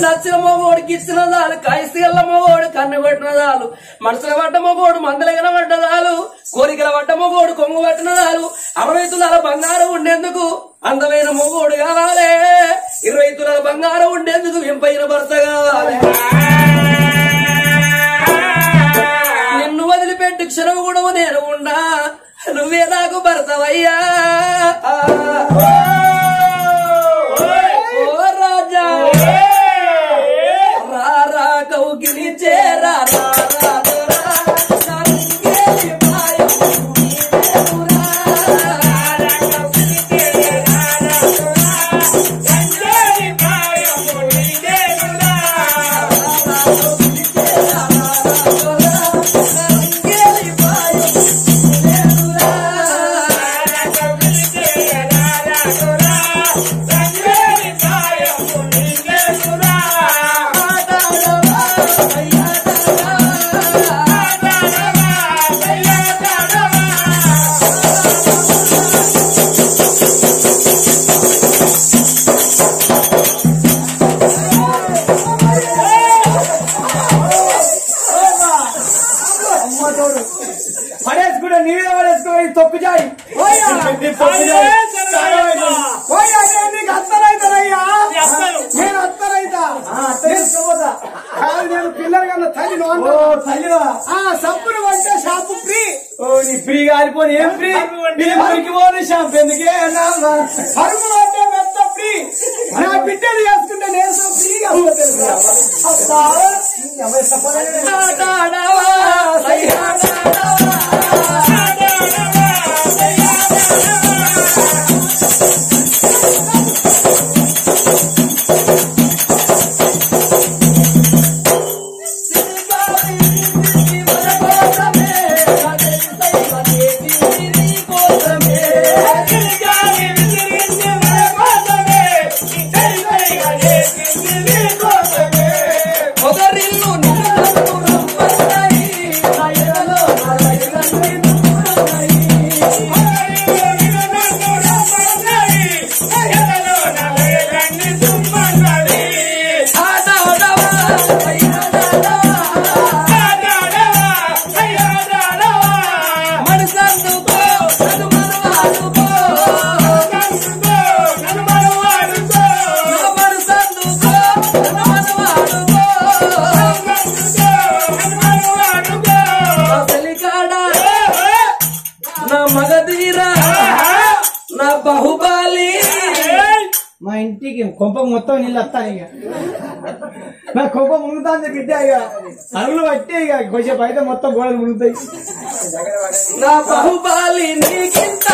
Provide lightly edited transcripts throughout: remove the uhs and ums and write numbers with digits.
నచ్చిన మగోడికి ఇచ్చిన చాలు కాయసీల మగోడు కన్ను పెట్టిన చాలు మనసుల పడ్డ మగోడు మందలగిన పడ్డ చాలు కోరికల పడ్డ మగోడు కొంగు పట్టిన చాలు 60 తులాల బంగారం ఉండేందుకు అందమైన మగోడు కావాలి 20 తులాల బంగారం ఉండేందుకు వెంపైన భర్త కావాలి నిన్ను వదిలిపెట్టి క్షణం కూడా నేను ఉన్నా నువ్వే నాకు భర్తవయ్యా ఓ రాజా రారా కౌగిలి చేరా పడేసుకుంటే నీళ్ళు పడేసుకుని తొక్కు జాయి నీకు అత్తరైతారయ్యా నేను అత్తరైతా నేను పిల్లలు కన్నా తల్లి సబ్బును పడితే షాంపూ ఫ్రీ నీ ఫ్రీ కాలిపోని ఏం ఫ్రీ పరికి పోని షాంపూ ఎందుకే పరుగు పడితే మెత్త ఫ్రీ నా బిడ్డలు చేసుకుంటే నేను ఫ్రీగా మా ఇంటికి కొంప మొత్తం నీళ్ళు వస్తాయి ఇక నా కొంప మునుగుతాంది బిడ్డ ఇక అరువులు పట్టి ఇక కొంచెం బయట మొత్తం గోడలు మునుగుతాయి నా బాహుబలి నీకింత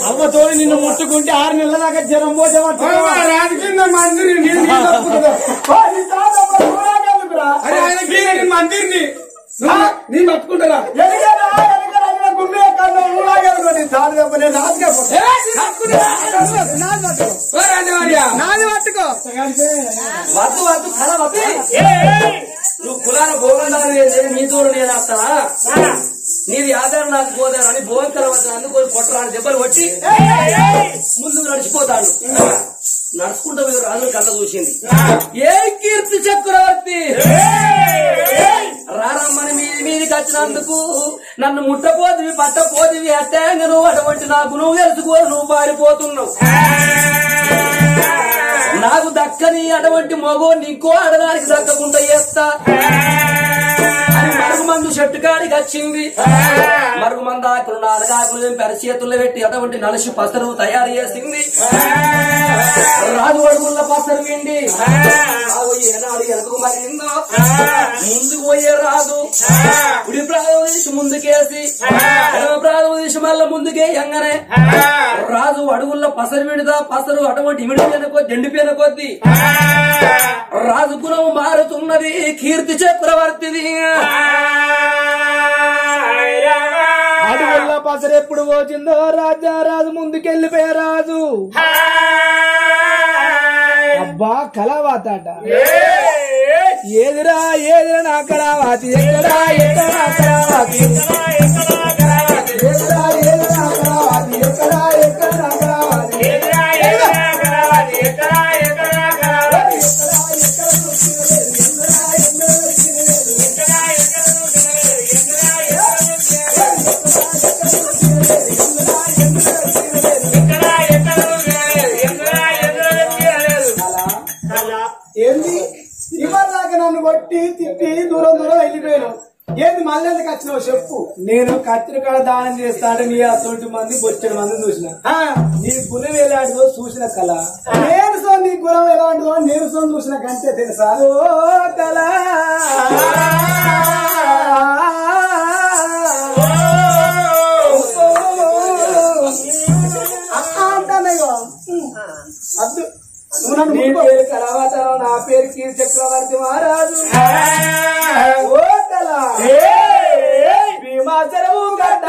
అమ్మతో నిన్ను ముట్టుకుంటే 6 నెలల దాకా జ్వరం పోతే మందిర్ని నేను పట్టుకుంటారా నాది పట్టుకో వద్దు వద్దు కళ వద్దు నువ్వు కులాల భోగండాలు నీతో నేను వస్తావా నీది ఆధారం నాకు పోతాను అని భోగంకర అందుకొని కొట్టరాని దెబ్బలు కొట్టి ముందుకు నడిచిపోతాడు నడుచుకుంటూ మీరు రాజు కళ్ళ చూసింది ఏ కీర్తి చక్రవర్తి రారమ్మని మీదికి వచ్చినందుకు నన్ను ముట్టపోతివి పట్టపోతివి అట్టంగా నువ్వు అటువంటి నాకు నువ్వు తెలుసుకో నువ్వు పారిపోతున్నావు నాకు దక్కని అటువంటి మగో నీకో ఆడదానికి దక్కకుండా చేస్తా అని మందు చెట్టు కాడికి వచ్చింది మరుగు మంద ఆకులు నాలుగాకులు పెరచేతుల్లో పెట్టి అటువంటి నలుసు పసరు తయారు చేసింది రాజు అడుగుల పసరు విండి ఏనాడు ఎనకు మరిందో ముందుకు పోయే రాజు ఉడి ప్రాణం తీసి ముందుకేసి ప్రాణం తీసి మళ్ళా ముందుకే ఎంగనే రాజు అడుగుల్లో పసరు విడిదా పసరు అటువంటి ఇమిడిపోయిన కొద్ది ఎండిపోయిన కొద్ది రాజు గుణం మారుతున్నది కీర్తి చక్రవర్తిది అడుగుల్లో పసరు ఎప్పుడు పోచిందో రాజా రాజు ముందుకెళ్ళిపోయే రాజు అబ్బా కళావాతాట ఏదిరా నా కళావాతి ఎక్కడా ఎక్కడా కళావాతి ఏదిరా నా కళావాతి ఎక్కడా ఎక్కడా కళావాతి ఏంది ఇవాళ నన్ను కొట్టి తిప్పి దూరం దూరం వెళ్ళిపోయాను ఏంది మళ్ళీ ఎందుకు వచ్చినావు చెప్పు నేను కత్తిరికాడ దానం చేస్తాడు నీ అతోటి మంది బొచ్చడి మంది చూసిన నీ గుణం ఎలాంటిదో చూసిన కళ నేను సో నీ గుణం ఎలాంటిదో నేను సో చూసిన కంటే తెలుసా ఓ కళ అంటానయ్యో అద్దు నీ పేరు కళావతారం నా పేరు కీర్తి చక్రవర్తి మహారాజు ఓ కళ భీమా చెరువు గడ్డ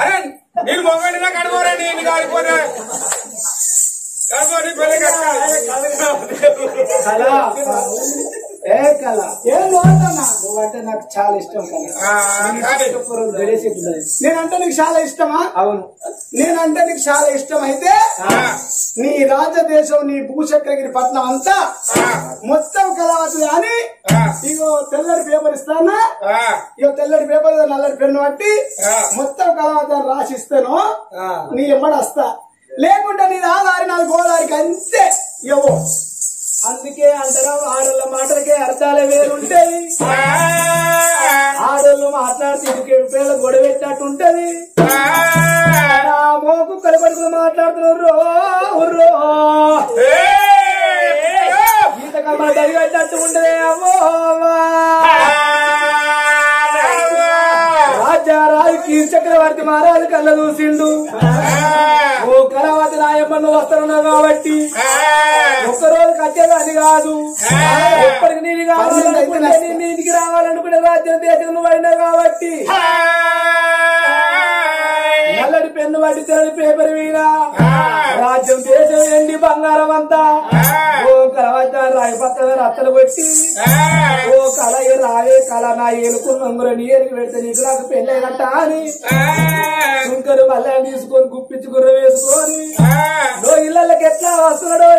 అరే నేను మొగడినా కడుకోరా నేను కాడిపోరా నువ్వంటే నాకు చాలా ఇష్టం నేనంటే నీకు చాలా ఇష్టమా? అవును. నేనంటే నీకు చాలా ఇష్టం అయితే నీ రాజదేశం నీ భూచక్రగిరి పట్నం అంతా మొత్తం కలవచ్చు అని ఇగో తెల్లడి పేపర్ ఇస్తానా? ఇగో తెల్లడి పేపర్ నల్లడి పెన్ను బట్టి మొత్తం కలవచ్చు అని రాసిస్తాను. నీ ఎమ్మడి వస్తా, లేకుంటే నీ ఆధారి నాలుగు గోదారికి అంతే ఇవ్వు. అందుకే అంటారా ఆడోళ్ళ మాటలకే అర్థాలే వేరుంటాయి. ఆడోళ్ళు మాట్లాడితే పేళ్ళ గొడవ పెట్టినట్టు ఉంటది. మోకు కలబడుకుని మాట్లాడుతున్నారు గీతకమ్మ దరి పెట్టినట్టు ఉంటది. అమ్మో రాజారాజు చక్రవర్తి మహారాజు కళ్ళ చూసిండు. ఓ కళావతి నాయమ్మను వస్తున్నావు కాబట్టి ఒక్కరోజు కట్టేదాన్ని కాదు. ఎప్పటికి నేను కావాలనుకుంటే నేను ఇంటికి రావాలనుకుంటే రాజ్యం దేశం పడినా కాబట్టి నల్లడి పెన్ను పట్టి తెల్లడి పేపర్ మీద రాజ్యం దేశం ఎండి బంగారం అంతా ఓ కళవద్ద రాయి పక్కన రత్తలు పెట్టి ఓ కళ రావే కళ నా ఏలుకున్న నీ ఏరికి పెడితే నీకు నాకు పెళ్ళైనట్ట అని సుంకరు మళ్ళీ తీసుకొని గుప్పించి గుర్ర వేసుకొని నో ఇళ్ళకి ఎట్లా వస్తున్నాడో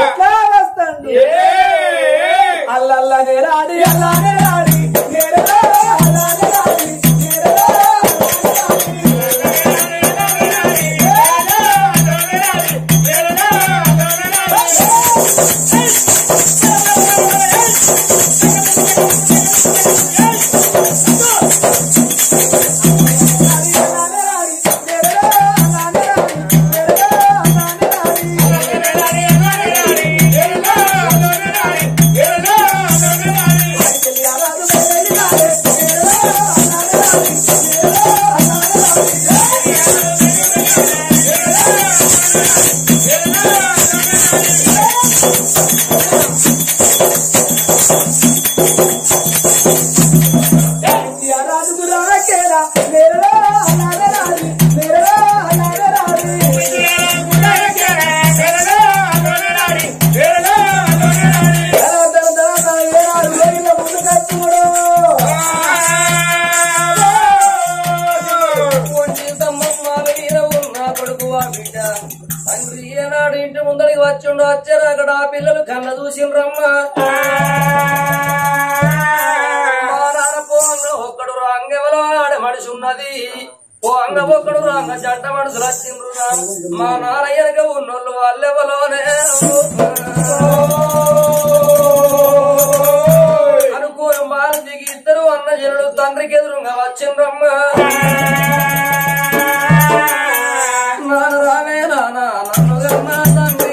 ఎట్లా వస్తాడు అల్లల్లనే రాడి అల్లానే రాడి అల్లానే రాడి వచ్చారు అక్కడ ఆ పిల్లలు కళ్ళ చూసిండ్రమ్మా. ఒక్కడు రంగెవలో ఆడ మనిషి ఉన్నది, ఓ అంగ ఒక్కడు రంగ జంట మనుషులు వచ్చిండ్రు. మా నాన్న ఎనక ఉన్నోళ్ళు వాళ్ళెవలోనే అనుకోని మారుతికి ఇద్దరు అన్న జనుడు తండ్రికి ఎదురుగా వచ్చిండ్రమ్మా. నాన్న రావే నాన్న నన్ను గన్నా తండ్రి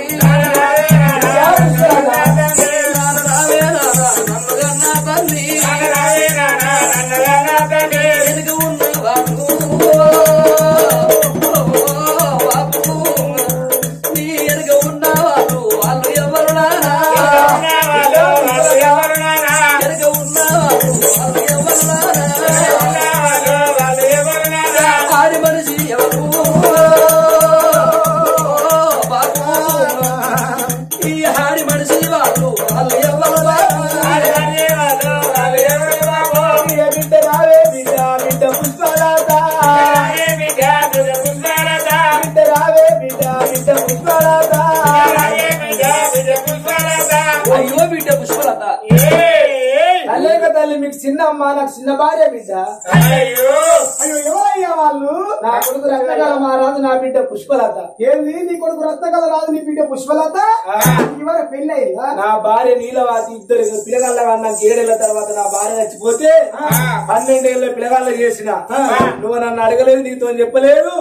చిన్నమ్మ నాకు చిన్న భార్య బిడ్డ. అయ్యో అయ్యో ఎవరయ్యా వాళ్ళు? నా కొడుకు రత్నకళ మహారాజు, నా బిడ్డ పుష్పలత. ఏంది నీ కొడుకు రత్నకళ రాజు, నీ బిడ్డ పుష్పలత? ఇవరకు పెళ్లి అయ్యిందా? నా భార్య నీలవాతి. ఇద్దరు పిల్లగాళ్ళ నాకు 7 ఏళ్ల తర్వాత నా భార్య చచ్చిపోతే 12 ఏళ్ళ పిల్లగాళ్ళ చేసిన. నువ్వు నన్ను అడగలేదు, నీతో చెప్పలేదు.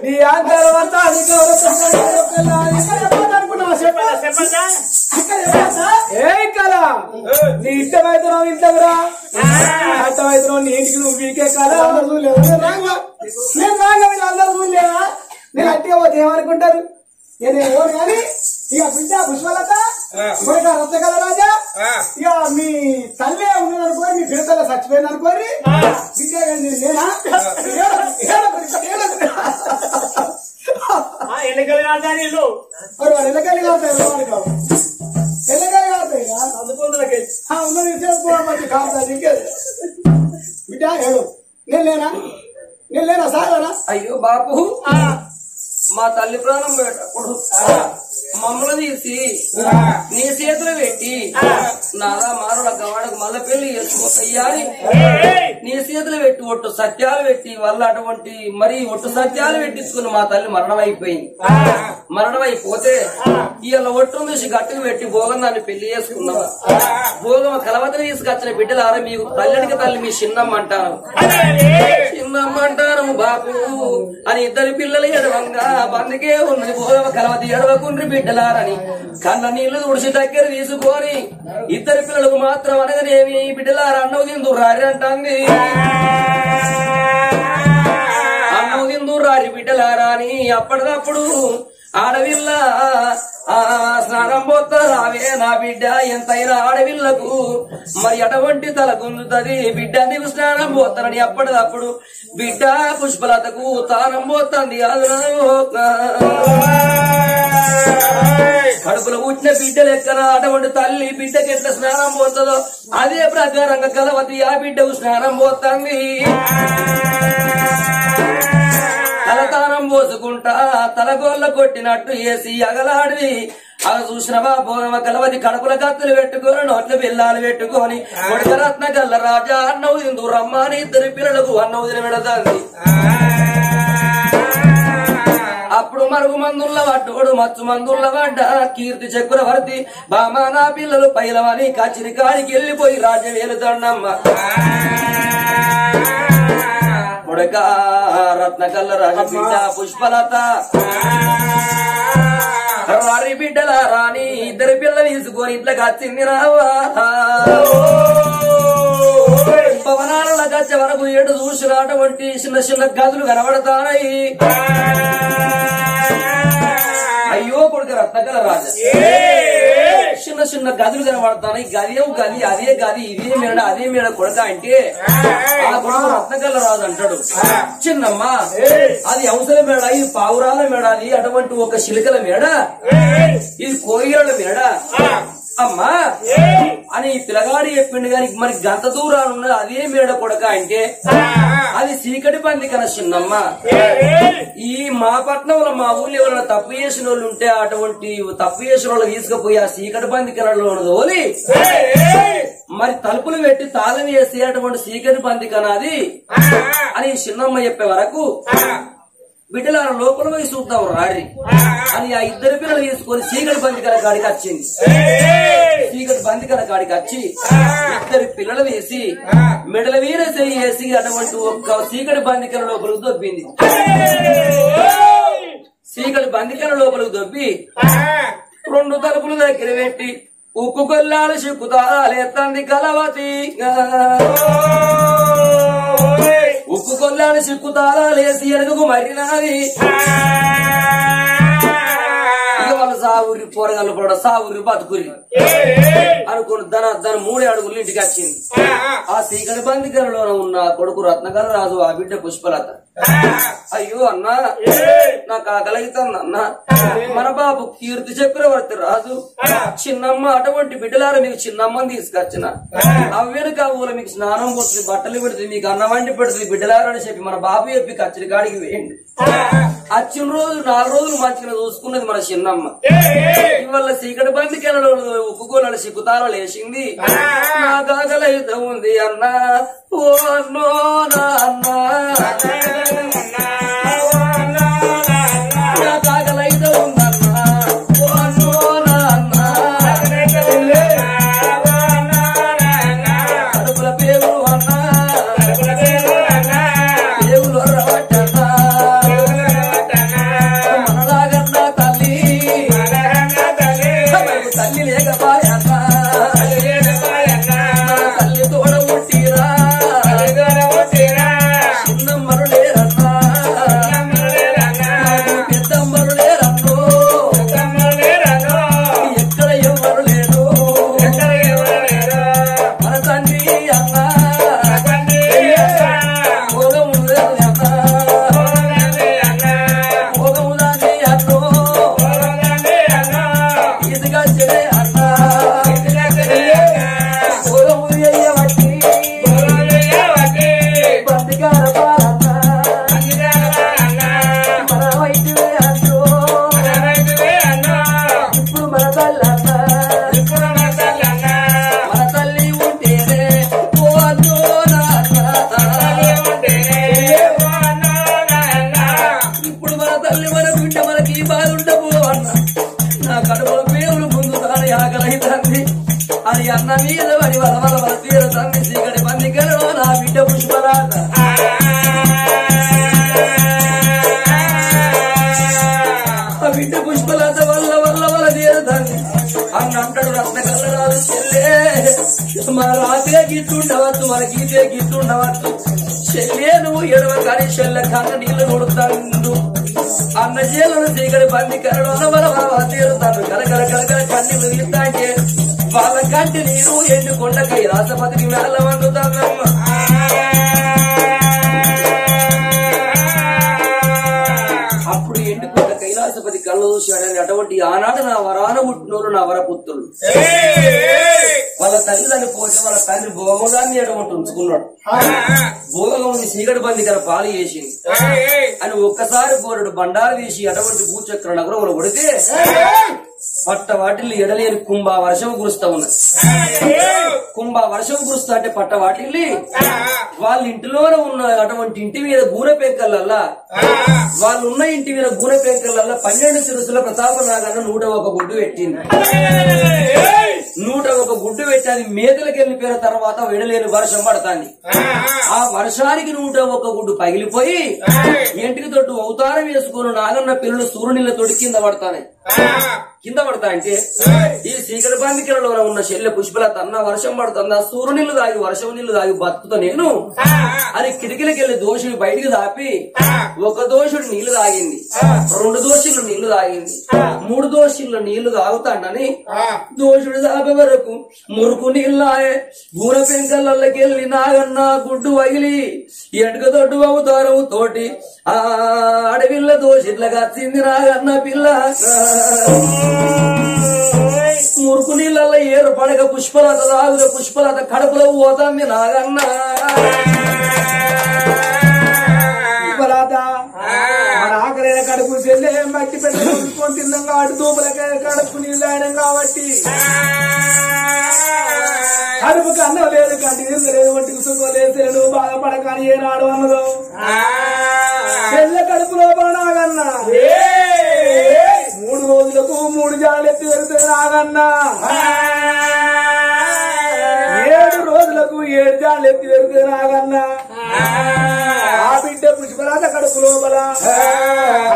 నీ తర్వాత ఏ కళ నీ ఇష్టమైతున్నావు ఇంతకురా, అర్థమైతున్నావు నీ ఇంటికి నువ్వు వీకే కళ. నేను రాగా వీళ్ళందరూ చూడలేదా? నేను అట్టిగా పోతే ఏమనుకుంటారు? నేను ఓరు కానీ ఇక బిడ్డ పుష్పలత కొడుక రత్నకళ రాజా, ఇక మీ తల్లే ఉన్నదనుకోని, మీ పిల్లల చచ్చిపోయింది అనుకోని బిడ్డ నేనా ఎన్నికలు కాదా నీళ్ళు ఎల్లకెళ్ళి కాస్తాయి ఎల్లకెళ్ళి కాస్తాయి ఉన్నది కాదు బిడ్డ ఏడు. నేను లేనా సారా? అయ్యో బాపు, మా తల్లి ప్రాణం పెట్టప్పుడు మమ్మల్ని తీసి నీ చేతులు పెట్టి నాదా మారుల గవాడకు మళ్ళీ పెళ్లి చేసుకోకయ్యా అని నీ చేతులు పెట్టి ఒట్టు సత్యాలు పెట్టి వల్ల అటువంటి మరి ఒట్టు సత్యాలు పెట్టించుకుని మా తల్లి మరణం అయిపోయింది. మరణం అయిపోతే ఇవాళ ఒట్టు చూసి గట్టుకు పెట్టి భోగం దాన్ని పెళ్లి చేసుకున్నావా? భోగం కలవతని తీసుకొచ్చిన బిడ్డలారా మీకు తల్లికి తల్లి మీ చిన్నమ్మ అంటారు, చిన్నమ్మ అంటారు బాపు అని ఇద్దరు పిల్లలు ఎడవంగా బందుకే ఉన్నది భోగమ కలవతి ఎడవకుండ్రి బిడ్డలారని కళ్ళ నీళ్లు తుడిచి దగ్గర తీసుకొని ఇద్దరు పిల్లలకు మాత్రం అనగానేమి బిడ్డలారా అన్నవు తిందు రారి అంటాంది. అన్నవు తిందు రారి బిడ్డలారా అని అప్పటికప్పుడు ఆడవిల్ల స్నానం పోతా రావే నా బిడ్డ, ఎంతైనా ఆడవిల్లకు మరి అటువంటి తల గుంజుతుంది బిడ్డ, నీకు స్నానం పోతానని అప్పటికప్పుడు బిడ్డ పుష్పలతకు తానం పోతుంది. కడుపులో పుట్టిన బిడ్డ లెక్కన అటువంటి తల్లి బిడ్డకి ఎట్లా స్నానం పోతుందో అదే ప్రకారంగా కలవతి ఆ బిడ్డకు స్నానం పోతుంది. తలతానం పోసుకుంటా తలగోళ్ళ కొట్టినట్టు వేసి అగలాడి అలా చూసినవా భోగమ కలవది కడుపుల కత్తులు పెట్టుకొని నోట్ల బిల్లాలు పెట్టుకొని కొడుక రత్న గల్ల రాజా అన్నవు తిందు రమ్మని ఇద్దరు పిల్లలకు అన్నవు తిన పెడతాంది. అప్పుడు మరుగు మందుల పట్టుకోడు మచ్చు మందుల పడ్డ కీర్తి చక్రవర్తి బామా నా పిల్లలు పైలవని కచ్చిరి కాడికి వెళ్ళిపోయి రాజ్యం వెళుతాడమ్మ. కొడక రత్నకల్ల రాజ బిడ్డ పుష్పలత రారి బిడ్డల రాని ఇద్దరు పిల్లలు తీసుకొని ఇంట్లోకి వచ్చింది రావా. భవనాల గచ్చ వరకు ఏడు చూసినటువంటి చిన్న చిన్న గదులు కనబడతాయి. అయ్యో కొడుకు రత్నకల్ల రాజా చిన్న చిన్న గదులు కనబడతాయి. గదియం గది అదే గది ఇదే మేడ అదే మేడ కొడక అంటే ఆ కొడుకు రత్నకల్ల రాజు అంటాడు, చిన్నమ్మ అది అవసరం మేడ, ఇది పావురాల మేడ, అది అటువంటి ఒక శిలికల మేడ, ఇది కోయిల మేడ అమ్మా అని పిల్లగాడి చెప్పిండు. కానీ మరి గంట దూరాలు ఉన్నది అదే మేడ కొడక అంటే అది చీకటి పంది కదా చిన్నమ్మ. ఈ మా పట్నంలో మా ఊళ్ళో ఎవరైనా తప్పు చేసిన వాళ్ళు ఉంటే అటువంటి తప్పు చేసిన వాళ్ళు తీసుకుపోయి ఆ చీకటి పంది కలలో తోలి మరి తలుపులు పెట్టి తాళం వేసి అటువంటి చీకటి పంది కనాది అని చిన్నమ్మ చెప్పే వరకు బిడ్డలార లోపల పోయి చూద్దాం రారి అని ఆ ఇద్దరు పిల్లలు తీసుకొని చీకటి బందికల కాడికి వచ్చింది. చీకటి బందికల కాడికి వచ్చి ఇద్దరు పిల్లలు వేసి మెడల వీర చేసి అటువంటి ఒక్క చీకటి బందికల లోపలికి దొబ్బింది. చీకటి బందికల లోపలికి దొబ్బి 2 తలుపుల దగ్గర పెట్టి ఉక్కు కొల్లాలు సిక్కుతాలేతంది కలవతి. ఉక్కు కొల్లాలు సిక్కుతాలేసి ఎనుగు మరినాది. ఇక వాళ్ళు సావురి పోరగాళ్ళు కూడా సావురి బతుకురి అనుకుని దాని 3 అడుగులు ఇంటికి వచ్చింది. ఆ చీకటి బందికలలో ఉన్న కొడుకు రత్నకల్ల రాజు ఆ బిడ్డ పుష్పలత. అయ్యో అన్నా నాకు ఆకలిగుతుంది అన్నా, మన బాబు కీర్తి చక్రవర్తి రాజు చిన్నమ్మ అటువంటి బిడ్డలారా మీకు చిన్నమ్మని తీసుకొచ్చిన అవ్వెనుక ఊళ్ళో మీకు స్నానం పోతుంది, బట్టలు పెడుతుంది, మీకు అన్నం వండి పెడుతుంది బిడ్డలారా అని చెప్పి మన బాబు చెప్పి కచ్చరి కాడికి వేయండి. వచ్చిన రోజు 4 రోజులు మంచిగా చూసుకున్నది మన చిన్నమ్మ. ఇవాళ చీకటి బందికెళ్ళలో ఉక్కుకోళ్ళ సిక్కుతాలో లేచింది. నాకు ఆకలి ఆకలైతే ఉంది అన్నా ఓ అన్నో నాన్న నాకు ఆకలైతే ఉందన్నా ఓ అన్నో నాన్న కడుపుల పేరు అన్నా పేగులు రవట్టన్నా మనలాగన్నా తల్లి తల్లి లేకపాయన్నా తల్లి తోడ పుట్టిరా చిన్నమ్మరు లేరన్నా పెద్దమ్మరు లేరన్నో ఎక్కడ ఎవరు లేరు మన తండ్రి అన్నా భోగము లేదు అన్నా భోగము దాన్ని అన్నో ఇదిగా చెడే అన్నా భోగము ఎయ్యబట్టి బందిగార పాలన్నా మన వైద్యులే అన్నో ఇప్పుడు మన తల్లన్నా మన తల్లి ఉంటేనే ఓ అన్నో నాన్న ఇప్పుడు మన తల్లి మన బిడ్డ మనకి ఈ బాధ ఉండబో అన్న నా కడుపులో పేరులు ముందు తాను ఆకలైతుంది అది అన్న మీద వడి వల తీరు తండ్రి చీకటి మంది గెలవ నా బిడ్డ పుష్పరాత ఆ బిడ్డ పుష్పలత వల్ల తీరు తండ్రి అన్న అంటాడు రత్న కల్లరాలు చెల్లే మన రాతే గిట్టుండవచ్చు మన గీతే గిట్టుండవచ్చు చెల్లే నువ్వు ఎడవ కానీ చెల్లె కన్న నీళ్లు కొడుతాడు అన్న చేలను చీకటి బంది కరడం వల తీరుతాడు కలకల కన్నీళ్ళు తీస్తాంటే వాళ్ళ కంటి నీరు ఎండుకొండ కైలాసపతికి మేళ వండుతానమ్మ అప్పుడు ఎండుకొండ కైలాసపతి కళ్ళు చూశాడని అటువంటి ఆనాడు నా వరాన పుట్టినోరు నా వరపుత్రులు వాళ్ళ తల్లిదండ్రులు పోతే వాళ్ళ తండ్రి భోగదాన్ని ఎడమంటూ ఉంచుకున్నాడు భోగం చీకటి బంది కదా పాలు చేసింది అని ఒక్కసారి పోరడు బండారు తీసి అటువంటి భూచక్ర నగరంలో కొడితే పట్ట వాటిల్ని ఎడలేని కుంభ వర్షం కురుస్తా ఉన్నది కుంభ వర్షం కురుస్తా అంటే పట్ట వాటిల్ని వాళ్ళ ఇంటిలోనే ఉన్న అటువంటి ఇంటి మీద గూనె పెంకలల్లా వాళ్ళు ఉన్న ఇంటి మీద గూనె పెంకలల్లా 12 సిరుసుల ప్రతాప నాగన్న 101 గుడ్డు పెట్టింది 101 గుడ్డు పెట్టి అది మేకలకు వెళ్ళిపోయిన తర్వాత వెడలేని వర్షం పడతాంది ఆ వర్షానికి 101 గుడ్డు పగిలిపోయి ఇంటికి తోటి అవతారం వేసుకుని నాగన్న పిల్లలు సూర్యునిళ్ళతోటి కింద పడతా అంటే ఈ చీకటి బందికలలో ఉన్న చెల్లె పుష్పలత అన్న వర్షం పడుతుందా సూర్యునిల్లు దాగి వర్షం నీళ్లు దాగి బతుకుతా నేను అని కిటికీలకి వెళ్లి దోషుడు బయటికి దాపి ఒక దోషుడు నీళ్లు తాగింది 2 దోషులు నీళ్లు తాగింది 3 దోషుల్లో నీళ్లు తాగుతాడని దోషుడు దాపే వరకు మురుకు నీళ్ళాయే గూర పెంకలకి వెళ్ళి నాగన్న గుడ్డు వగిలి ఎండుక తోటి అవతారము తోటి ఆ అడవిల్ల దోషిట్లగా వచ్చింది నాగన్న పిల్ల మురుకు నీళ్ళల్లో ఏరు పడక పుష్పలత తాగుద పుష్పలత కడుపులో పోతాంది నాగన్న పుష్పలత మన ఆకలైన కడుపు చెల్లె మట్టి పెద్ద చూసుకొని తిన్నాం కాబట్టి దూపలకైన కడుపు నీళ్ళు ఆయన కాబట్టి కడుపుకి అన్నం లేదు కంటి లేదు వంటికి సుఖం లేదు బాధపడకాని ఏనాడు అన్నదో చెల్లె కడుపులో నాగన్నా 3 రోజులకు 3 జాడలు ఎత్తి పెరుగుతుంది నాగన్నా 7 రోజులకు 7 జాడలు ఎత్తి పెరుగుతుంది నాగన్నా ఆ బిడ్డ పుష్పరాత కడుపు లోపల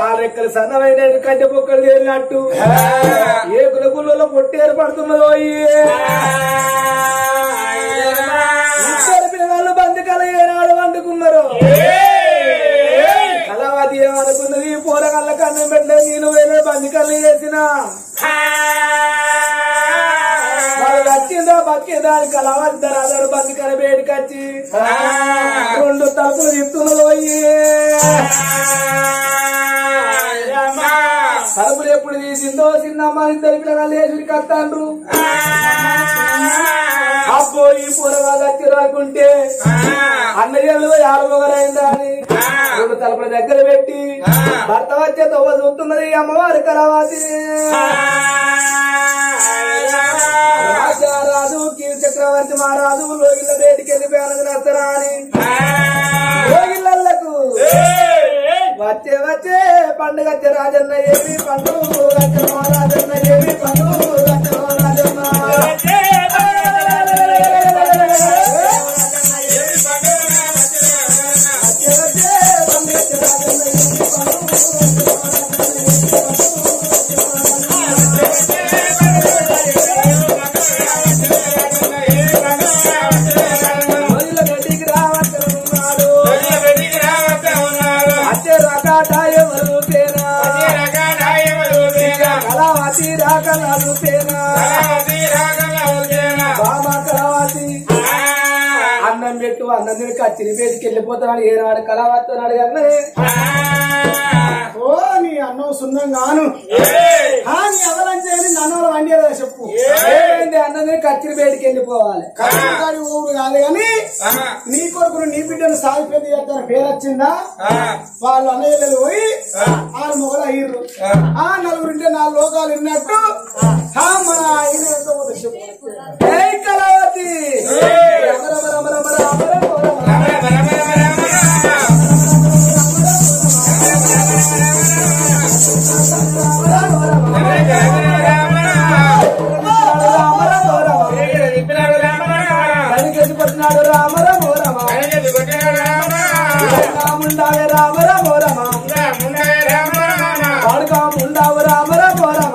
ఆ రెక్కలు సన్నమైన కంచె పొక్కలు తేలినట్టు ఏ కులకులలో పొట్టి ఏర్పడుతున్నదో ఇద్దరు పిల్లలు బంధుకల ఏనాడు వండుకున్నారు కళావతి ఏమనుకున్నది పూరగల్ల కన్నం పెట్టలే నేను వేరే బంధుకల్ని చేసిన వాళ్ళు వచ్చిందా బక్కిందా అని కళావతి ధరాదారు బంధుకల బయటకొచ్చి 2 తలుపులు తిప్పుతున్నది తలుపులు ఎప్పుడు తీసిందో చిన్నమ్మ ఇద్దరు పిల్లలు వేసుడికి వస్తాండ్రు అబ్బో ఈ పూరగాలు వచ్చి రాకుంటే అన్నయ్యలు 5 మొగలైందా అని 2 తలుపుల దగ్గర పెట్టి భర్త వచ్చే తవ్వ చూస్తున్నది అమ్మవారి కళావతి రాజు కీర్చక్ర చక్రవర్తి మహారాజు లోగిళ్ళ బయటికి వెళ్ళిపోయాను నచ్చరా అని లోగిళ్ళకు వచ్చే వచ్చే పండుగ రాజన్న ఏమి పండుగ రాజన్న ఏమి పండుగ రాజన్న అన్నం పెట్టు అన్నం తిని కచ్చిరి పేరుకి వెళ్ళిపోతున్నాడు ఏనాడు కళావతున్నాడు కానీ ఓ నీ అన్నం సున్నం గాను నీ ఎవరంటే నన్ను వండి చెప్పు ఏంటి అన్నం తిని కచ్చిరి పేరుకి వెళ్ళిపోవాలి కచ్చిరి ఊరు కాదు కానీ నీ కొడుకును నీ బిడ్డను సాగిపోతే చేస్తాను పేరు వచ్చిందా వాళ్ళు అన్నయ్యలు పోయి ఆరు మొగలు అయ్యారు ఆ నలుగురింటే 4 లోకాలు విన్నట్టు మన ఆయన చెప్పు కళావతి పట్టినాడు రామ రమో రమ ముండావే రామ రమో రమ వాడుగా ముండావు రామ రమో రమ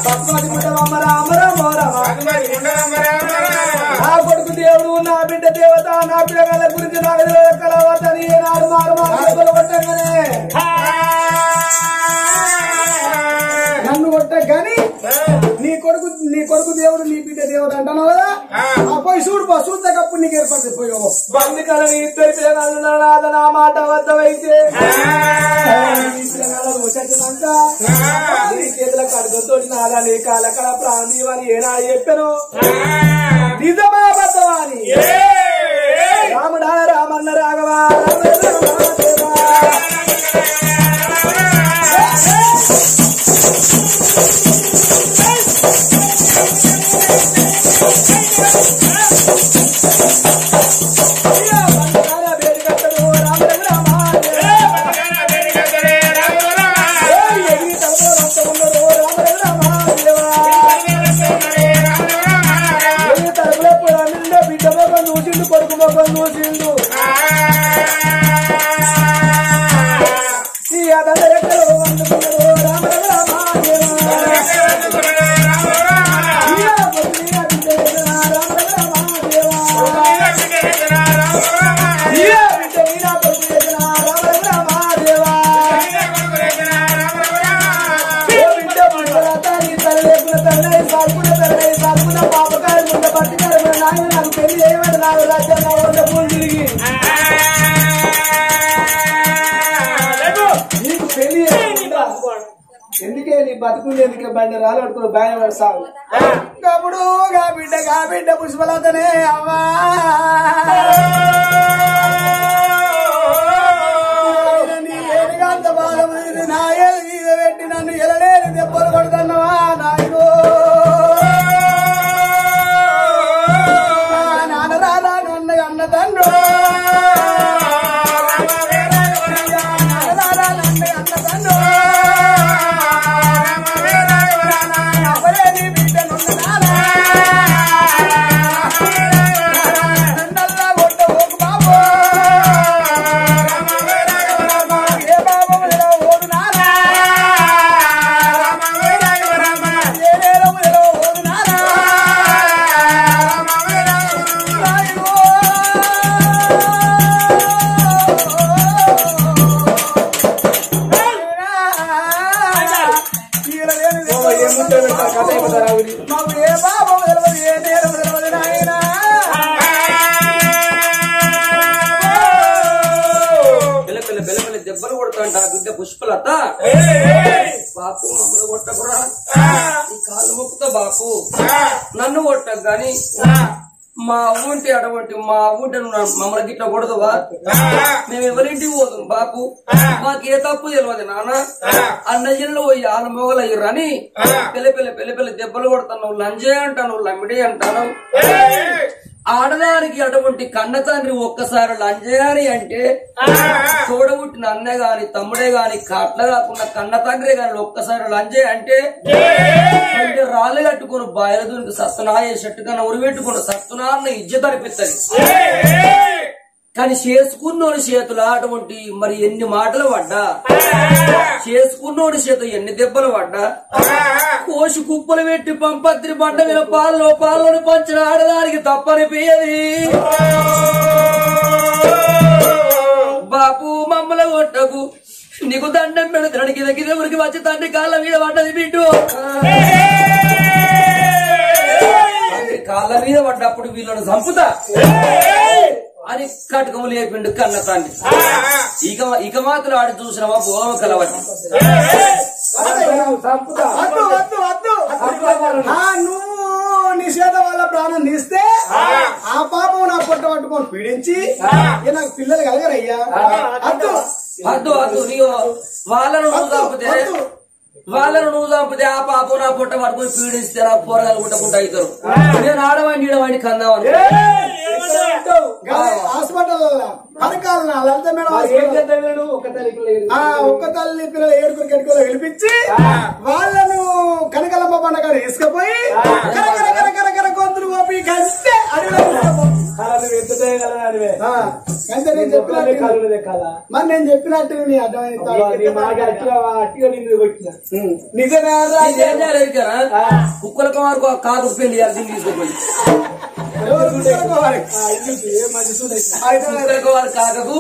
పద్మాది ముండవమ్మ రామ రమో రమ నా కొడుకు దేవుడు నా బిడ్డ దేవత నా పిల్లల గురించి నాకు కలవతని నాడు మారు మారు కొట్టగానే నన్ను కొట్టగాని నీ కొడుకు దేవుడు నీ బిడ్డ దేవుడు అంటాను కదా ఆ పోయి చూడు చూడకప్పుడు నీకు ఏర్పడితే పోయావు బందికలని ఇద్దరు పిల్లలు నా మాట వద్దవైతే వచ్చేసినాక నీ చేతుల కడుగుతో నాదా నీ కాలకడ ప్రాంతీయం అని ఏనాడు చెప్పాను నిజమా బద్దవా అని రాముడా రామన్న రాఘవా ఎందుకే నీ బతుకుంది ఎందుకే బండి రాలడుకుని బాగా సాగు కప్పుడు గా బిడ్డ పుష్పలతనే అమ్మా ఏనుగంత బాధమైంది నా ఏలు మీద పెట్టి నన్ను ఎలలేని దెబ్బలు కొడుతున్నావా నాయనో నాన్న రాదా నన్ను అన్న తండ్రి దెబ్బలు కొడుతుంట బిడ్డ పుష్పలత బాపు మమ్మల్ని కొట్టకురా ఈ కాళ్ళు మొక్కుతా బాపు నన్ను కొట్టకు గాని మా ఊంటి అటువంటి మా ఊంటే మమ్మల్ని గిట్ల కొడదువా మేము ఎవరింటికి పోతాం బాపు మాకు ఏ తప్పు తెలియదు నాన్న అన్నయ్యలో పోయి ఆల మొగలు అయ్యారని పెళ్లి దెబ్బలు కొడతాను లంజే అంటాను లమ్మిడి అంటాను ఆడదానికి అటువంటి కన్న తండ్రి ఒక్కసారి లంజయాని అంటే చూడబుట్టిన అన్నే గాని తమ్ముడే గాని కట్ల కాకుండా కన్న తండ్రి గాని ఒక్కసారి లంజే అంటే రాళ్ళు కట్టుకుని బాయల దూరికి సత్తునాయ చెట్టు కన్నా ఉరిపెట్టుకుని సత్తునాన్న ఇజ్జత అనిపిస్తుంది కానీ చేసుకున్నోడి చేతులు అటువంటి మరి ఎన్ని మాటలు పడ్డా చేసుకున్నోడి చేతులు ఎన్ని దెబ్బలు పడ్డా కోసి కుప్పలు పెట్టి పంపత్రి బండ మీద పాలని పంచిన ఆడదానికి తప్పనిపోయేది బాపు మమ్మల కొట్టకు నీకు దండం పెడతాడు గిద ఊరికి వచ్చి తండ్రి కాళ్ళ మీద పడ్డది బిడ్డు కాళ్ళ మీద పడ్డప్పుడు వీళ్ళని చంపుతా అని కటకము లేపిండు కన్న తండ్రి ఇక మాత్రం ఆడి చూసినవా బోమ కలవని నువ్వు నిషేధ వాళ్ళ ప్రాణం తీస్తే ఆ పాపం నా పొట్ట పట్టుకొని పీడించి నాకు పిల్లలు కలగరయ్యా అద్దు వాళ్ళను నువ్వు చంపితే ఆ పాపం నా పొట్ట పట్టుకొని పీడిస్తే నా పోరగాలు గుట్టకుండా అవుతారు నేను ఆడవాడిని ఈడవాడిని కందామని హాస్పిటల్ లలిత మేడం ఒక్క తల్లి పిల్లలు ఏడుగురు కెట్టుకోలో గెలిపించి వాళ్ళను కనకలమ్మ పండుగ తీసుకుపోయి కరకర గొంతులు పోయి కంటే మరి నేను చెప్పినట్టు నీ కుక్కల కుమార్ కాదు పెళ్లి తీసుకుపోయి కాకకు